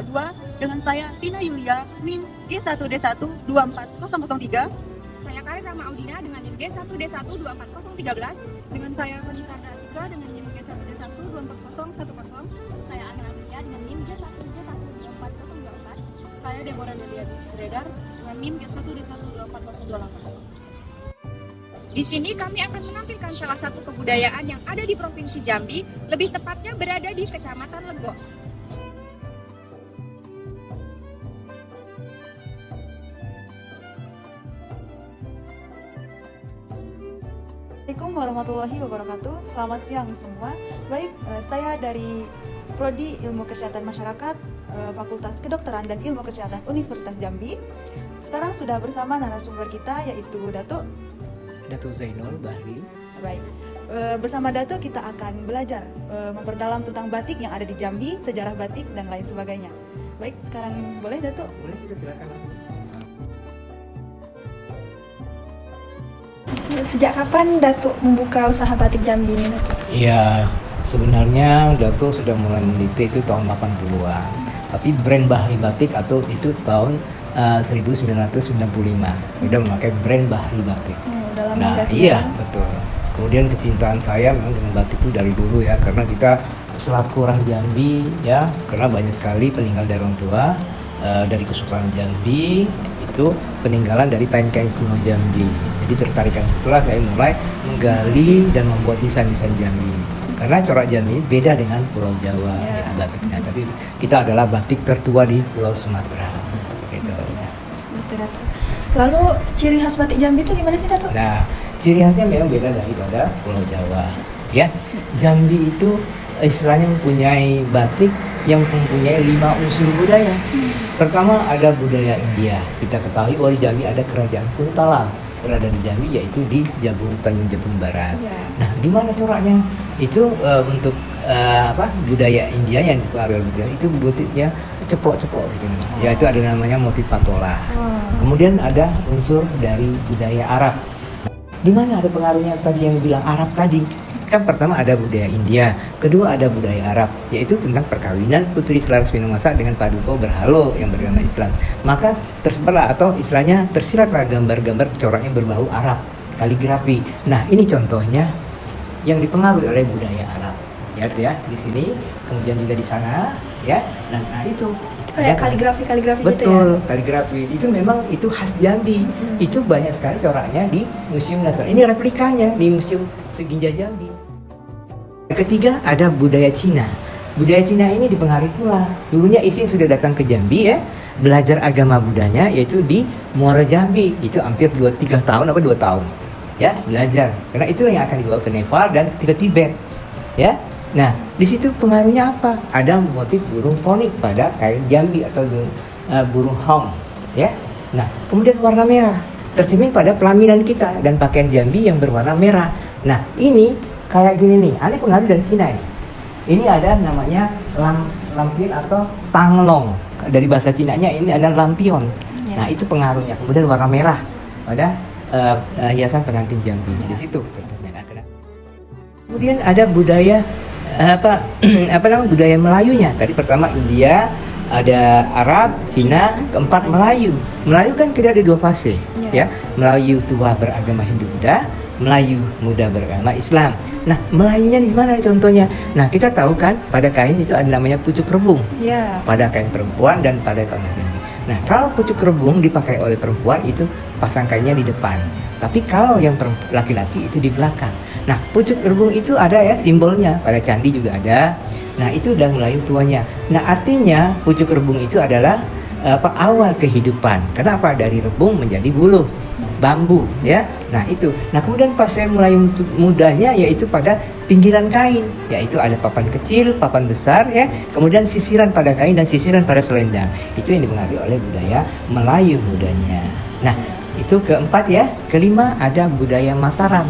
dengan saya Tina Yulia, NIM G1D1 24003. Saya Karin Rama Audina dengan NIM G1D1 24013. Dengan saya Wanita Pratika dengan NIM G1D1 24010. Saya Ana Amelia dengan NIM G1D1 24024. Saya Deborah Neliani Siregar dengan NIM G1D1 24028. Di sini kami akan menampilkan salah satu kebudayaan yang ada di Provinsi Jambi, lebih tepatnya berada di Kecamatan Legok. Assalamualaikum warahmatullahi wabarakatuh. Selamat siang semua. Baik, saya dari Prodi Ilmu Kesehatan Masyarakat, Fakultas Kedokteran dan Ilmu Kesehatan Universitas Jambi. Sekarang sudah bersama narasumber kita yaitu Datuk Zainul Bahri. Baik, bersama Datuk kita akan belajar memperdalam tentang batik yang ada di Jambi, sejarah batik dan lain sebagainya. Baik, sekarang boleh Datuk? Boleh, kita silakan. Sejak kapan Datuk membuka usaha batik Jambi ini, Datuk? Ya, sebenarnya Dato sudah mulai meneliti itu tahun 80-an. Tapi brand Bahri Batik atau itu tahun 1995 udah memakai brand Bahri Batik. Udah lama Nah, berarti iya, ya? betul. Kemudian kecintaan saya memang dengan batik itu dari dulu ya, karena kita selaku orang Jambi ya, karena banyak sekali peninggal dari orang tua dari Kesultanan Jambi itu peninggalan dari kain-kain kuno Jambi. Jadi tertarikan setelah saya mulai menggali dan membuat desain-desain Jambi. Karena corak Jambi beda dengan Pulau Jawa itu batiknya. Tapi kita adalah batik tertua di Pulau Sumatera. Gitu. Betul, Datuk. Lalu ciri khas batik Jambi itu gimana sih, Datuk? Nah, ciri khasnya memang beda daripada Pulau Jawa. Ya, Jambi itu istilahnya mempunyai batik yang mempunyai 5 unsur budaya. Pertama ada budaya India. Kita ketahui di Jambi ada kerajaan Kuntala berada di Jambi, yaitu di Tanjung Jabung Barat. Nah, di mana coraknya? Itu untuk budaya India yang dipengaruhi oleh budaya itu motifnya cepok-cepok gitu. Yaitu ada namanya motif patola. Kemudian ada unsur dari budaya Arab. Di mana ada pengaruhnya tadi yang bilang Arab tadi? Kan pertama ada budaya India, kedua ada budaya Arab, yaitu tentang perkawinan putri selaras Minahasa dengan Paduka Berhalo yang beragama Islam. Maka tersebarlah atau istilahnya tersiratlah gambar-gambar coraknya berbau Arab, kaligrafi. Nah, ini contohnya yang dipengaruhi oleh budaya Arab. Ya, itu ya di sini, kemudian juga di sana, ya. Nah itu Kayak kaligrafi gitu ya? Betul, kaligrafi. Itu memang itu khas Jambi. Itu banyak sekali coraknya di Museum Nasional. Ini replikanya di Museum Seginja Jambi. Ketiga ada budaya Cina. Budaya Cina ini dipengaruhi pula. Dulunya Ising sudah datang ke Jambi ya, belajar agama Budanya yaitu di Muara Jambi. Itu hampir 2-3 tahun 2 tahun. Ya, belajar. Karena itu yang akan dibawa ke Nepal dan ke Tibet. Ya. Nah, di situ pengaruhnya apa? Ada motif burung ponik pada kain Jambi atau burung hong, ya. Nah, kemudian warna merah tercermin pada pelaminan kita dan pakaian Jambi yang berwarna merah. Nah, ini kayak gini nih, ada pengaruh dari Cina ya. Ini ada namanya lampion atau tanglong. Dari bahasa Cinanya ini adalah lampion. Nah, itu pengaruhnya. Kemudian warna merah pada hiasan pengantin Jambi. Di situ ternyata. Kemudian ada budaya budaya Melayunya. Tadi pertama India, ada Arab, Cina, keempat Melayu. Melayu kan kita ada 2 fase, ya. Melayu tua beragama Hindu-Buddha, Melayu muda beragama Islam. Nah, Melayunya di mana contohnya? Nah, kita tahu kan pada kain itu ada namanya pucuk rebung. Pada kain perempuan dan pada kain laki-laki. Nah, kalau pucuk rebung dipakai oleh perempuan itu pasang kainnya di depan. Tapi kalau yang laki-laki itu di belakang. Nah, pucuk rebung itu ada ya simbolnya, pada candi juga ada. Nah, itu udah Melayu tuanya. Nah, artinya pucuk rebung itu adalah awal kehidupan. Kenapa? Dari rebung menjadi buluh, bambu, ya. Nah, itu. Nah, kemudian pas saya mulai mudanya yaitu pada pinggiran kain, yaitu ada papan kecil, papan besar, ya. Kemudian sisiran pada kain dan sisiran pada selendang. Itu yang dipengaruhi oleh budaya Melayu mudanya. Nah, itu keempat ya. Kelima ada budaya Mataram.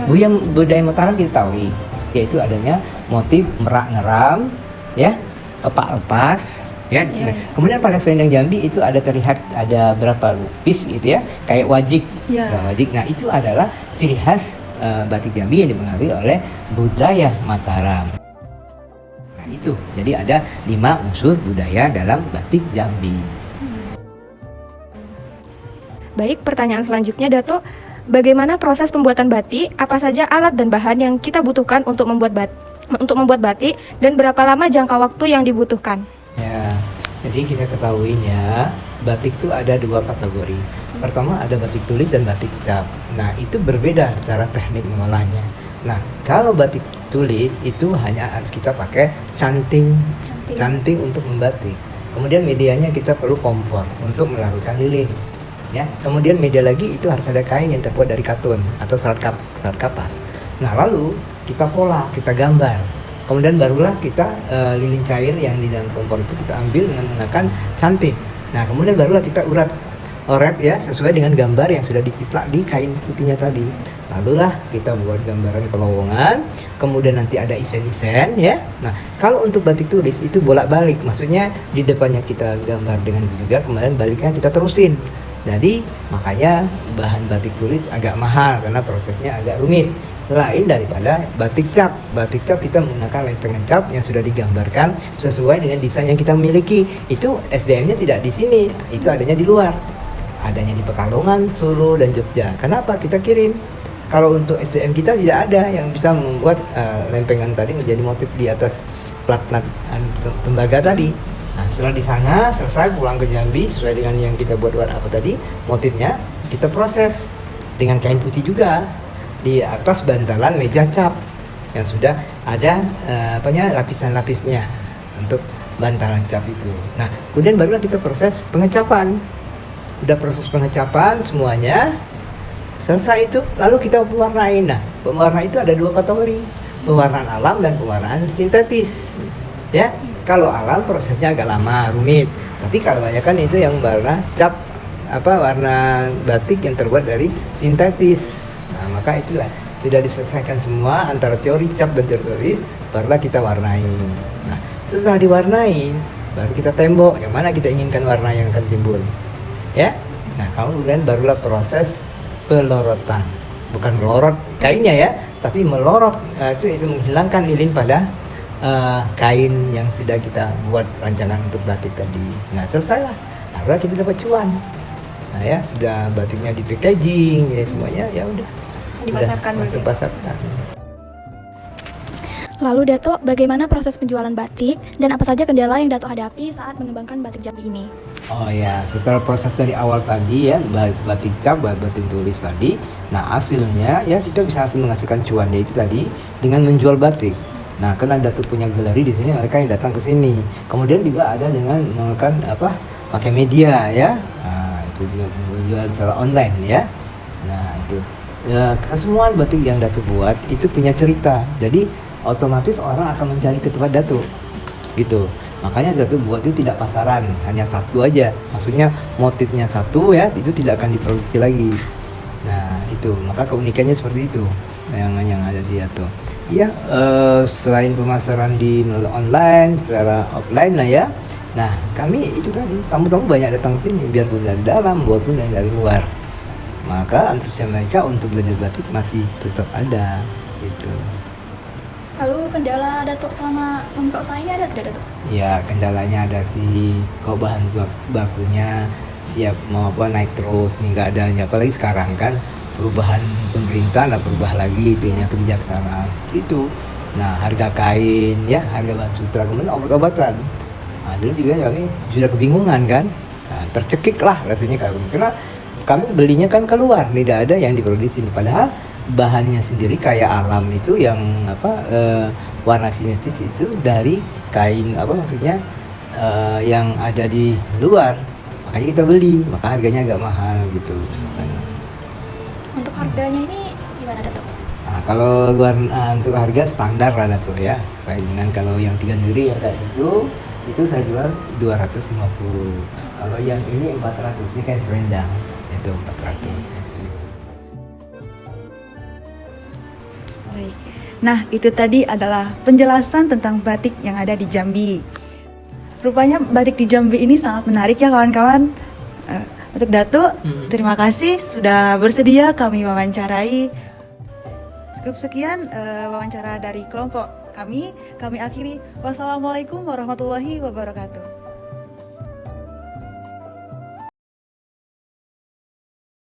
Budaya Mataram kita tahu, yaitu adanya motif merak ngeram, ya, kepak lepas, ya. Kemudian pada selendang Jambi itu ada terlihat ada berapa lupis gitu ya, kayak wajik. Wajik. Nah, itu adalah ciri khas batik Jambi yang dipengaruhi oleh budaya Mataram. Nah, itu. Jadi ada 5 unsur budaya dalam batik Jambi. Baik, pertanyaan selanjutnya Dato, bagaimana proses pembuatan batik? Apa saja alat dan bahan yang kita butuhkan untuk membuat batik dan berapa lama jangka waktu yang dibutuhkan? Ya, jadi kita ketahui ya, batik itu ada 2 kategori. Pertama ada batik tulis dan batik cap. Nah, itu berbeda cara teknik mengolahnya. Nah, kalau batik tulis itu hanya harus kita pakai canting untuk membatik. Kemudian medianya kita perlu kompor untuk melakukan lilin. Ya, kemudian media lagi itu harus ada kain yang terbuat dari katun atau serat kapas. Nah, lalu kita pola, kita gambar. Kemudian barulah kita lilin cair yang di dalam kompor itu kita ambil dengan menggunakan canting. Nah, kemudian barulah kita oret ya sesuai dengan gambar yang sudah diciplak di kain putihnya tadi. Lalulah kita buat gambaran kelowongan, kemudian nanti ada isen-isen ya. Nah, kalau untuk batik tulis itu bolak-balik, maksudnya di depannya kita gambar dengan itu juga, kemudian baliknya kita terusin. Jadi makanya bahan batik tulis agak mahal karena prosesnya agak rumit. Lain daripada batik cap. Batik cap kita menggunakan lempengan cap yang sudah digambarkan sesuai dengan desain yang kita miliki. Itu SDM-nya tidak di sini, itu adanya di luar. Adanya di Pekalongan, Solo, dan Jogja. Kenapa kita kirim? Kalau untuk SDM kita tidak ada yang bisa membuat lempengan tadi menjadi motif di atas plat-plat tembaga tadi. Nah, setelah di sana selesai pulang ke Jambi sesuai dengan yang kita buat apa tadi motifnya, kita proses dengan kain putih juga di atas bantalan meja cap yang sudah ada lapisan-lapisnya untuk bantalan cap itu. Nah, kemudian barulah kita proses pengecapan. Udah proses pengecapan semuanya selesai itu, lalu kita pewarnain. Nah, pewarna itu ada 2 kategori, pewarnaan alam dan pewarnaan sintetis. Ya, kalau alam prosesnya agak lama, rumit. Tapi kalau kebanyakan itu yang warna cap warna batik yang terbuat dari sintetis. Nah, maka itulah sudah diselesaikan semua antara teori cap dan teori tulis, barulah kita warnai. Nah, setelah diwarnai, baru kita tembok yang mana kita inginkan warna yang akan timbul. Ya. Nah, kemudian barulah proses pelorotan. Bukan melorot kainnya ya, tapi melorot itu menghilangkan lilin pada kain yang sudah kita buat rancangan untuk batik tadi. Nah, selesailah. Nah, kita dapat cuan. Nah, ya sudah batiknya di packaging ya semuanya ya udah. Dipasarkan. Lalu Dato, bagaimana proses penjualan batik dan apa saja kendala yang Dato hadapi saat mengembangkan batik Jambi ini? Oh ya, setelah proses dari awal tadi ya, batik cap, batik tulis tadi. Nah, hasilnya ya kita bisa menghasilkan cuan yaitu tadi dengan menjual batik. Nah, karena Dato punya galeri di sini, mereka yang datang ke sini. Kemudian juga ada dengan menggunakan pakai media ya. Nah, itu juga menjual secara online ya. Nah, itu ya, semua batik yang Dato buat itu punya cerita. Jadi otomatis orang akan mencari ke tempat Dato gitu. Makanya Dato buat itu tidak pasaran, hanya satu aja. Maksudnya motifnya satu ya, itu tidak akan diproduksi lagi. Nah, itu maka keunikannya seperti itu yang ada di Dato. Ya, selain pemasaran di online, secara offline lah ya. Nah, kami itu tadi tamu-tamu banyak datang ke sini, biarpun dari dalam, maupun dari luar. Maka antusias mereka untuk belajar batik masih tetap ada, gitu. Lalu kendala Dato selama membuka usaha ini ada tidak Dato? Ya, kendalanya ada sih, kok bahan bakunya siap mau naik terus, nih nggak ada, apalagi sekarang kan. Perubahan pemerintah lah, berubah lagi itunya kebijakan itu. Nah, harga kain ya, harga bahan sutra, kemudian obat-obatan. Nah, dulu juga kami sudah kebingungan kan. Nah, tercekik lah rasanya karena kami belinya kan keluar, tidak ada yang diproduksi. Padahal bahannya sendiri kayak alam itu yang warna sintetis itu dari kain maksudnya yang ada di luar. Makanya kita beli, maka harganya agak mahal gitu. Untuk harganya ini gimana Dato? Nah, kalau untuk harga standar lah Dato ya. Kayak dengan kalau yang 3 negeri ya kayak itu saya jual 250. Kalau yang ini 400, ini kayak selendang itu 400. Baik. Nah, itu tadi adalah penjelasan tentang batik yang ada di Jambi. Rupanya batik di Jambi ini sangat menarik ya kawan-kawan. Untuk Dato, terima kasih sudah bersedia kami wawancarai. Cukup sekian wawancara dari kelompok kami akhiri. Wassalamualaikum warahmatullahi wabarakatuh.